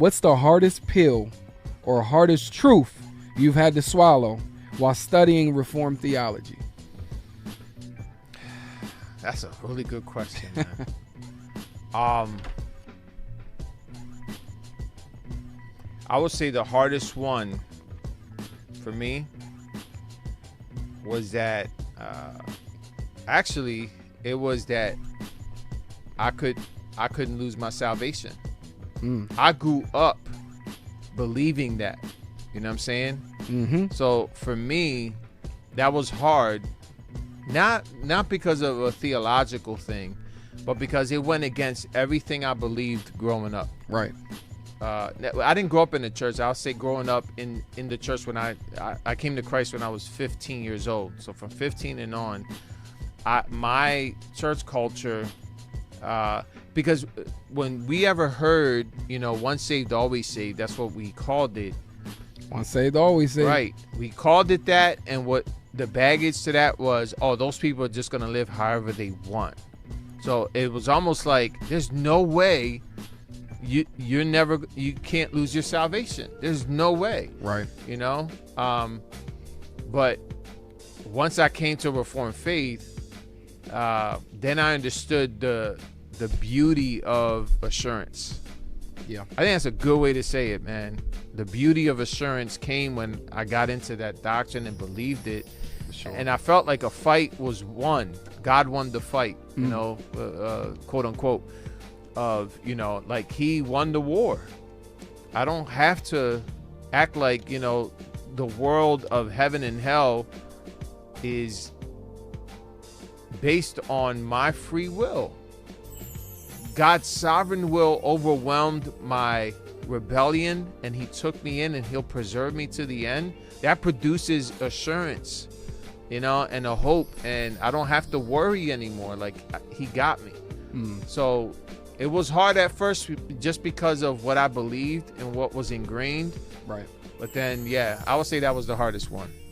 What's the hardest pill or hardest truth you've had to swallow while studying Reformed theology? That's a really good question, man. I would say the hardest one for me was that actually it was that I couldn't lose my salvation. I grew up believing that. You know what I'm saying? Mm-hmm. So for me, that was hard. Not because of a theological thing, but because it went against everything I believed growing up. Right. I didn't grow up in the church. I'll say growing up in the church when I came to Christ when I was 15 years old. So from 15 and on, my church culture, because when we ever heard, once saved, always saved, that's what we called it. Once saved, always saved. Right. We called it that, and what the baggage to that was, those people are just going to live however they want. So it was almost like there's no way you can't lose your salvation. There's no way. Right. But once I came to Reformed faith, then I understood the beauty of assurance. Yeah. I think that's a good way to say it, man. The beauty of assurance came when I got into that doctrine and believed it. Sure. And I felt like a fight was won. God won the fight, quote unquote, of, like he won the war. I don't have to act like, the world of heaven and hell is based on my free will. God's sovereign will overwhelmed my rebellion, and he took me in, and he'll preserve me to the end. That produces assurance, and a hope, and I don't have to worry anymore. Like, he got me. So it was hard at first just because of what I believed and what was ingrained. Right. But then, I would say that was the hardest one.